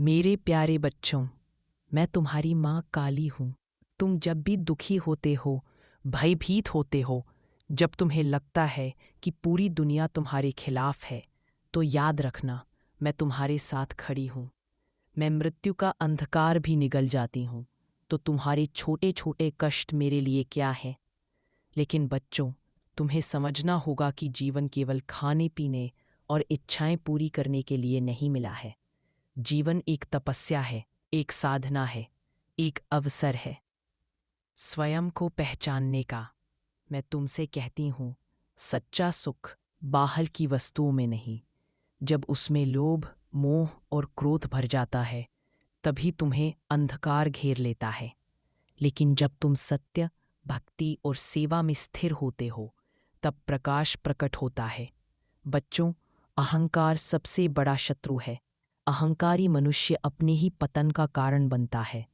मेरे प्यारे बच्चों, मैं तुम्हारी माँ काली हूँ। तुम जब भी दुखी होते हो, भयभीत होते हो, जब तुम्हें लगता है कि पूरी दुनिया तुम्हारे खिलाफ है, तो याद रखना, मैं तुम्हारे साथ खड़ी हूँ। मैं मृत्यु का अंधकार भी निगल जाती हूँ, तो तुम्हारे छोटे छोटे कष्ट मेरे लिए क्या है। लेकिन बच्चों, तुम्हें समझना होगा कि जीवन केवल खाने पीने और इच्छाएं पूरी करने के लिए नहीं मिला है। जीवन एक तपस्या है, एक साधना है, एक अवसर है स्वयं को पहचानने का। मैं तुमसे कहती हूँ, सच्चा सुख बाहर की वस्तुओं में नहीं। जब उसमें लोभ, मोह और क्रोध भर जाता है, तभी तुम्हें अंधकार घेर लेता है। लेकिन जब तुम सत्य, भक्ति और सेवा में स्थिर होते हो, तब प्रकाश प्रकट होता है। बच्चों, अहंकार सबसे बड़ा शत्रु है। अहंकारी मनुष्य अपने ही पतन का कारण बनता है।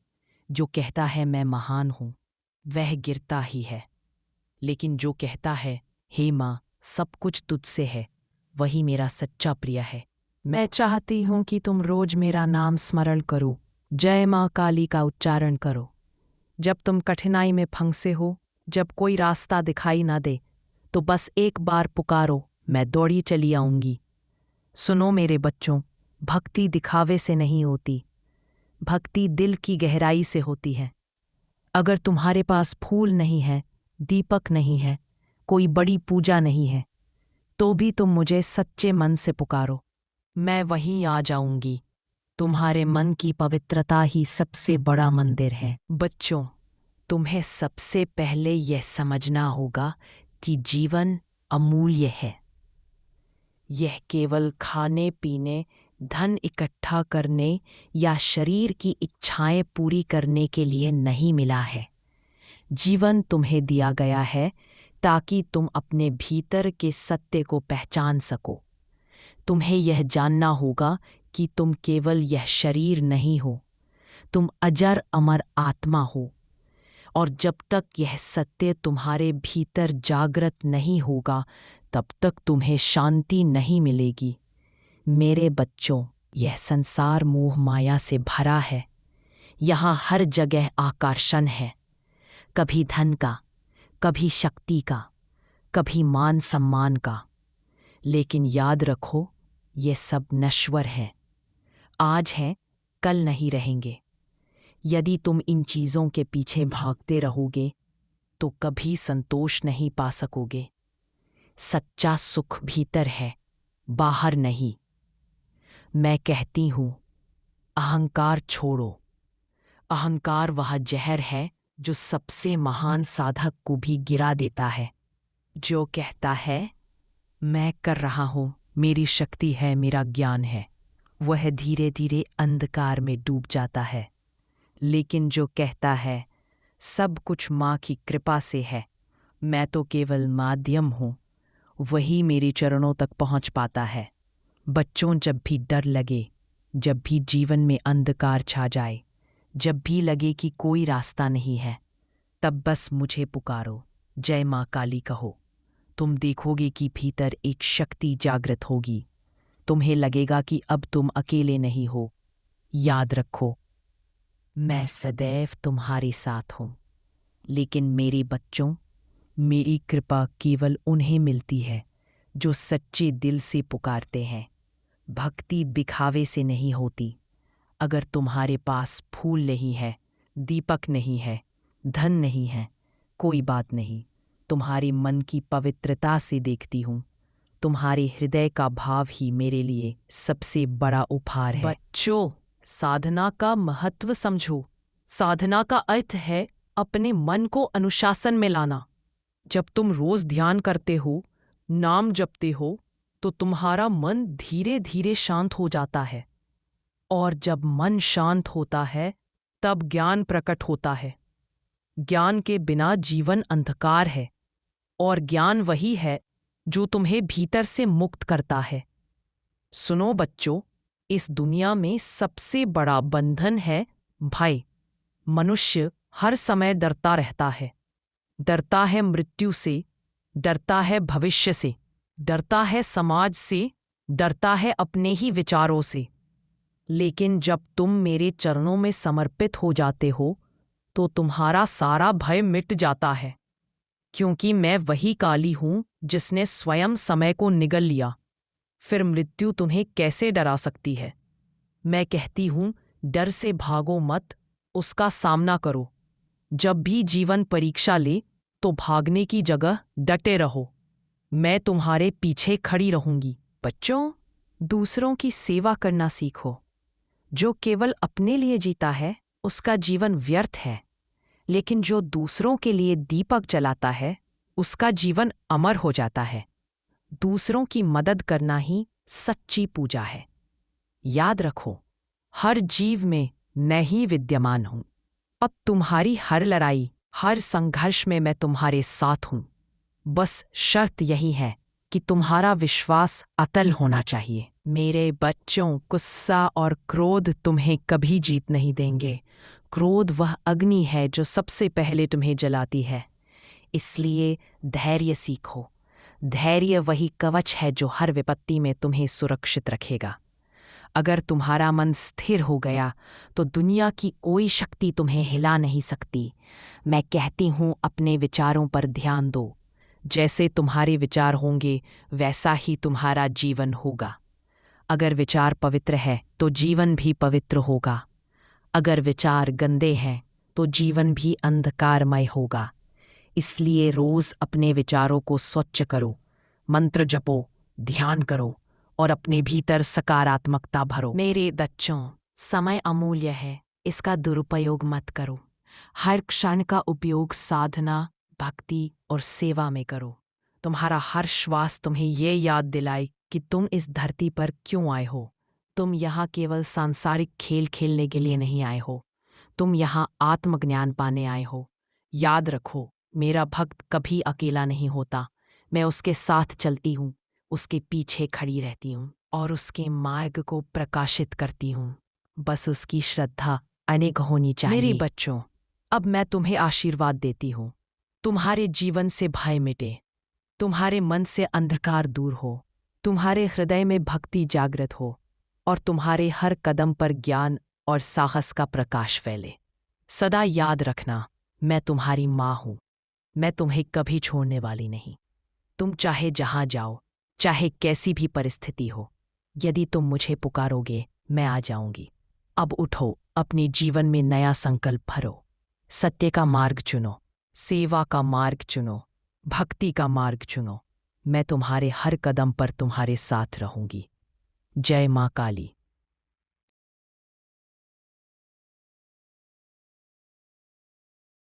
जो कहता है मैं महान हूं, वह गिरता ही है। लेकिन जो कहता है हे माँ, सब कुछ तुझसे है, वही मेरा सच्चा प्रिय है। मैं चाहती हूं कि तुम रोज मेरा नाम स्मरण करो, जय माँ काली का उच्चारण करो। जब तुम कठिनाई में फंसे हो, जब कोई रास्ता दिखाई ना दे, तो बस एक बार पुकारो, मैं दौड़ी चली आऊंगी। सुनो मेरे बच्चों, भक्ति दिखावे से नहीं होती, भक्ति दिल की गहराई से होती है। अगर तुम्हारे पास फूल नहीं है, दीपक नहीं है, कोई बड़ी पूजा नहीं है, तो भी तुम मुझे सच्चे मन से पुकारो, मैं वहीं आ जाऊंगी। तुम्हारे मन की पवित्रता ही सबसे बड़ा मंदिर है। बच्चों, तुम्हें सबसे पहले यह समझना होगा कि जीवन अमूल्य है। यह केवल खाने पीने, धन इकट्ठा करने या शरीर की इच्छाएं पूरी करने के लिए नहीं मिला है। जीवन तुम्हें दिया गया है ताकि तुम अपने भीतर के सत्य को पहचान सको। तुम्हें यह जानना होगा कि तुम केवल यह शरीर नहीं हो, तुम अजर अमर आत्मा हो। और जब तक यह सत्य तुम्हारे भीतर जागृत नहीं होगा, तब तक तुम्हें शांति नहीं मिलेगी। मेरे बच्चों, यह संसार मोह माया से भरा है। यहाँ हर जगह आकर्षण है, कभी धन का, कभी शक्ति का, कभी मान सम्मान का। लेकिन याद रखो, ये सब नश्वर है। आज हैं, कल नहीं रहेंगे। यदि तुम इन चीज़ों के पीछे भागते रहोगे, तो कभी संतोष नहीं पा सकोगे। सच्चा सुख भीतर है, बाहर नहीं। मैं कहती हूं, अहंकार छोड़ो। अहंकार वह जहर है जो सबसे महान साधक को भी गिरा देता है। जो कहता है मैं कर रहा हूं, मेरी शक्ति है, मेरा ज्ञान है, वह धीरे धीरे अंधकार में डूब जाता है। लेकिन जो कहता है सब कुछ माँ की कृपा से है, मैं तो केवल माध्यम हूं, वही मेरे चरणों तक पहुंच पाता है। बच्चों, जब भी डर लगे, जब भी जीवन में अंधकार छा जाए, जब भी लगे कि कोई रास्ता नहीं है, तब बस मुझे पुकारो, जय माँ काली कहो। तुम देखोगे कि भीतर एक शक्ति जागृत होगी। तुम्हें लगेगा कि अब तुम अकेले नहीं हो। याद रखो, मैं सदैव तुम्हारे साथ हूं। लेकिन मेरे बच्चों, मेरी कृपा केवल उन्हें मिलती है जो सच्चे दिल से पुकारते हैं। भक्ति दिखावे से नहीं होती। अगर तुम्हारे पास फूल नहीं है, दीपक नहीं है, धन नहीं है, कोई बात नहीं। तुम्हारे मन की पवित्रता से देखती हूँ। तुम्हारे हृदय का भाव ही मेरे लिए सबसे बड़ा उपहार है। बच्चों, साधना का महत्व समझो। साधना का अर्थ है अपने मन को अनुशासन में लाना। जब तुम रोज ध्यान करते हो, नाम जपते हो, तो तुम्हारा मन धीरे धीरे शांत हो जाता है। और जब मन शांत होता है, तब ज्ञान प्रकट होता है। ज्ञान के बिना जीवन अंधकार है, और ज्ञान वही है जो तुम्हें भीतर से मुक्त करता है। सुनो बच्चों, इस दुनिया में सबसे बड़ा बंधन है भय। मनुष्य हर समय डरता रहता है। डरता है मृत्यु से, डरता है भविष्य से, डरता है समाज से, डरता है अपने ही विचारों से। लेकिन जब तुम मेरे चरणों में समर्पित हो जाते हो तो तुम्हारा सारा भय मिट जाता है, क्योंकि मैं वही काली हूं जिसने स्वयं समय को निगल लिया। फिर मृत्यु तुम्हें कैसे डरा सकती है? मैं कहती हूं, डर से भागो मत, उसका सामना करो। जब भी जीवन परीक्षा ले तो भागने की जगह डटे रहो। मैं तुम्हारे पीछे खड़ी रहूंगी। बच्चों, दूसरों की सेवा करना सीखो। जो केवल अपने लिए जीता है उसका जीवन व्यर्थ है, लेकिन जो दूसरों के लिए दीपक जलाता है उसका जीवन अमर हो जाता है। दूसरों की मदद करना ही सच्ची पूजा है। याद रखो, हर जीव में मैं ही विद्यमान हूं और तुम्हारी हर लड़ाई, हर संघर्ष में मैं तुम्हारे साथ हूं। बस शर्त यही है कि तुम्हारा विश्वास अटल होना चाहिए। मेरे बच्चों, गुस्सा और क्रोध तुम्हें कभी जीत नहीं देंगे। क्रोध वह अग्नि है जो सबसे पहले तुम्हें जलाती है। इसलिए धैर्य सीखो। धैर्य वही कवच है जो हर विपत्ति में तुम्हें सुरक्षित रखेगा। अगर तुम्हारा मन स्थिर हो गया तो दुनिया की कोई शक्ति तुम्हें हिला नहीं सकती। मैं कहती हूँ, अपने विचारों पर ध्यान दो। जैसे तुम्हारे विचार होंगे वैसा ही तुम्हारा जीवन होगा। अगर विचार पवित्र है तो जीवन भी पवित्र होगा। अगर विचार गंदे हैं तो जीवन भी अंधकारमय होगा। इसलिए रोज अपने विचारों को स्वच्छ करो, मंत्र जपो, ध्यान करो और अपने भीतर सकारात्मकता भरो। मेरे बच्चों, समय अमूल्य है, इसका दुरुपयोग मत करो। हर क्षण का उपयोग साधना, भक्ति और सेवा में करो। तुम्हारा हर श्वास तुम्हें ये याद दिलाए कि तुम इस धरती पर क्यों आए हो। तुम यहाँ केवल सांसारिक खेल खेलने के लिए नहीं आए हो, तुम यहाँ आत्मज्ञान पाने आए हो। याद रखो, मेरा भक्त कभी अकेला नहीं होता। मैं उसके साथ चलती हूँ, उसके पीछे खड़ी रहती हूँ और उसके मार्ग को प्रकाशित करती हूँ। बस उसकी श्रद्धा अनेक होनी चाहिए। मेरे बच्चों, अब मैं तुम्हें आशीर्वाद देती हूँ। तुम्हारे जीवन से भय मिटे, तुम्हारे मन से अंधकार दूर हो, तुम्हारे हृदय में भक्ति जागृत हो और तुम्हारे हर कदम पर ज्ञान और साहस का प्रकाश फैले। सदा याद रखना, मैं तुम्हारी माँ हूँ। मैं तुम्हें कभी छोड़ने वाली नहीं। तुम चाहे जहाँ जाओ, चाहे कैसी भी परिस्थिति हो, यदि तुम मुझे पुकारोगे मैं आ जाऊंगी। अब उठो, अपने जीवन में नया संकल्प भरो। सत्य का मार्ग चुनो, सेवा का मार्ग चुनो, भक्ति का मार्ग चुनो। मैं तुम्हारे हर कदम पर तुम्हारे साथ रहूंगी। जय माँ काली।